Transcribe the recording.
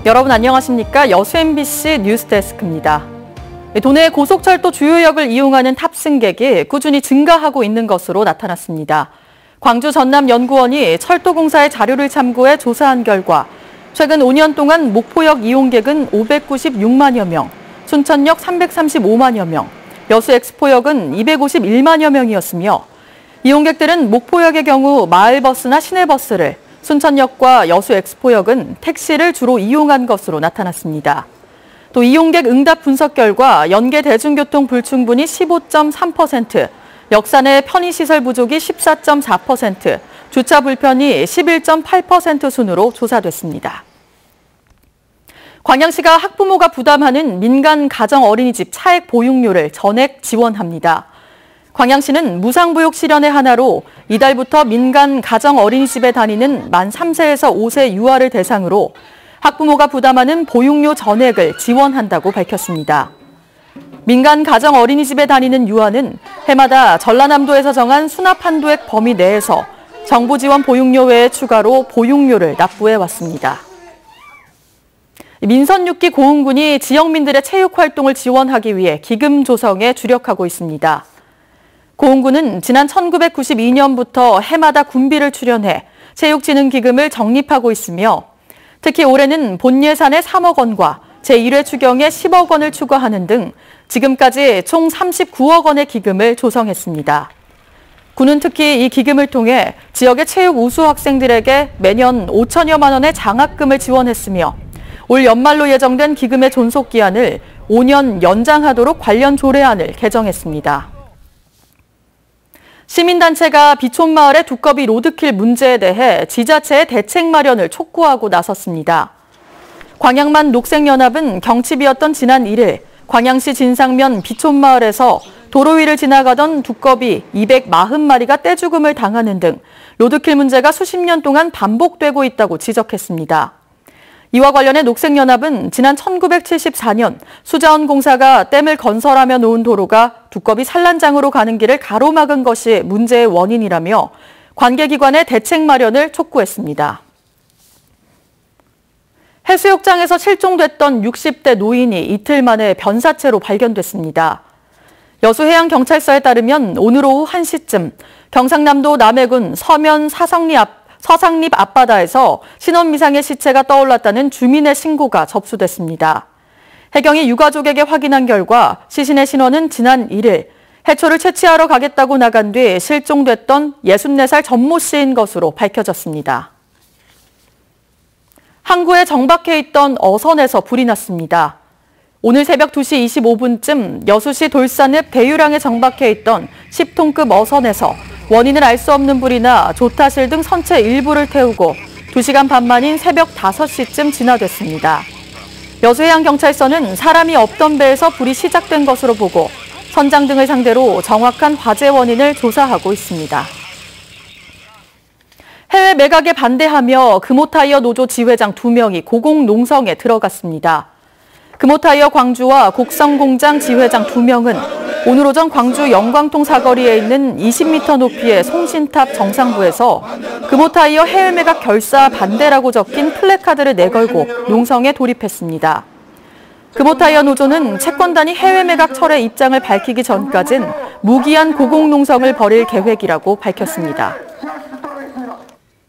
여러분 안녕하십니까? 여수 MBC 뉴스데스크입니다. 도내 고속철도 주요역을 이용하는 탑승객이 꾸준히 증가하고 있는 것으로 나타났습니다. 광주 전남연구원이 철도공사의 자료를 참고해 조사한 결과 최근 5년 동안 목포역 이용객은 596만여 명, 순천역 335만여 명, 여수 엑스포역은 251만여 명이었으며 이용객들은 목포역의 경우 마을버스나 시내버스를, 순천역과 여수 엑스포역은 택시를 주로 이용한 것으로 나타났습니다. 또 이용객 응답 분석 결과 연계 대중교통 불충분이 15.3%, 역산의 편의시설 부족이 14.4%, 주차 불편이 11.8% 순으로 조사됐습니다. 광양시가 학부모가 부담하는 민간 가정 어린이집 차액 보육료를 전액 지원합니다. 광양시는 무상보육 실현의 하나로 이달부터 민간 가정 어린이집에 다니는 만 3세에서 5세 유아를 대상으로 학부모가 부담하는 보육료 전액을 지원한다고 밝혔습니다. 민간 가정 어린이집에 다니는 유아는 해마다 전라남도에서 정한 수납 한도액 범위 내에서 정부 지원 보육료 외에 추가로 보육료를 납부해 왔습니다. 민선 6기 고흥군이 지역민들의 체육 활동을 지원하기 위해 기금 조성에 주력하고 있습니다. 고흥군은 지난 1992년부터 해마다 군비를 출연해 체육진흥기금을 적립하고 있으며 특히 올해는 본 예산의 3억 원과 제1회 추경에 10억 원을 추가하는 등 지금까지 총 39억 원의 기금을 조성했습니다. 군은 특히 이 기금을 통해 지역의 체육 우수 학생들에게 매년 5천여만 원의 장학금을 지원했으며 올 연말로 예정된 기금의 존속 기한을 5년 연장하도록 관련 조례안을 개정했습니다. 시민단체가 비촌마을의 두꺼비 로드킬 문제에 대해 지자체의 대책 마련을 촉구하고 나섰습니다. 광양만 녹색연합은 경칩이었던 지난 1일 광양시 진상면 비촌마을에서 도로 위를 지나가던 두꺼비 240마리가 떼죽음을 당하는 등 로드킬 문제가 수십 년 동안 반복되고 있다고 지적했습니다. 이와 관련해 녹색연합은 지난 1974년 수자원공사가 댐을 건설하며 놓은 도로가 두꺼비 산란장으로 가는 길을 가로막은 것이 문제의 원인이라며 관계기관의 대책 마련을 촉구했습니다. 해수욕장에서 실종됐던 60대 노인이 이틀 만에 변사체로 발견됐습니다. 여수해양경찰서에 따르면 오늘 오후 1시쯤 경상남도 남해군 서면 서상립 앞바다에서 신원미상의 시체가 떠올랐다는 주민의 신고가 접수됐습니다. 해경이 유가족에게 확인한 결과 시신의 신원은 지난 1일 해초를 채취하러 가겠다고 나간 뒤 실종됐던 64살 전모 씨인 것으로 밝혀졌습니다. 항구에 정박해 있던 어선에서 불이 났습니다. 오늘 새벽 2시 25분쯤 여수시 돌산읍 대유량에 정박해 있던 10톤급 어선에서 원인을 알 수 없는 불이 나 조타실 등 선체 일부를 태우고 2시간 반 만인 새벽 5시쯤 진화됐습니다. 여수해양경찰서는 사람이 없던 배에서 불이 시작된 것으로 보고 선장 등을 상대로 정확한 화재 원인을 조사하고 있습니다. 해외 매각에 반대하며 금호타이어 노조 지회장 2명이 고공농성에 들어갔습니다. 금호타이어 광주와 곡성공장 지회장 2명은 오늘 오전 광주 영광통 사거리에 있는 20m 높이의 송신탑 정상부에서 금호타이어 해외 매각 결사 반대라고 적힌 플래카드를 내걸고 농성에 돌입했습니다. 금호타이어 노조는 채권단이 해외 매각 철회 입장을 밝히기 전까진 무기한 고공농성을 벌일 계획이라고 밝혔습니다.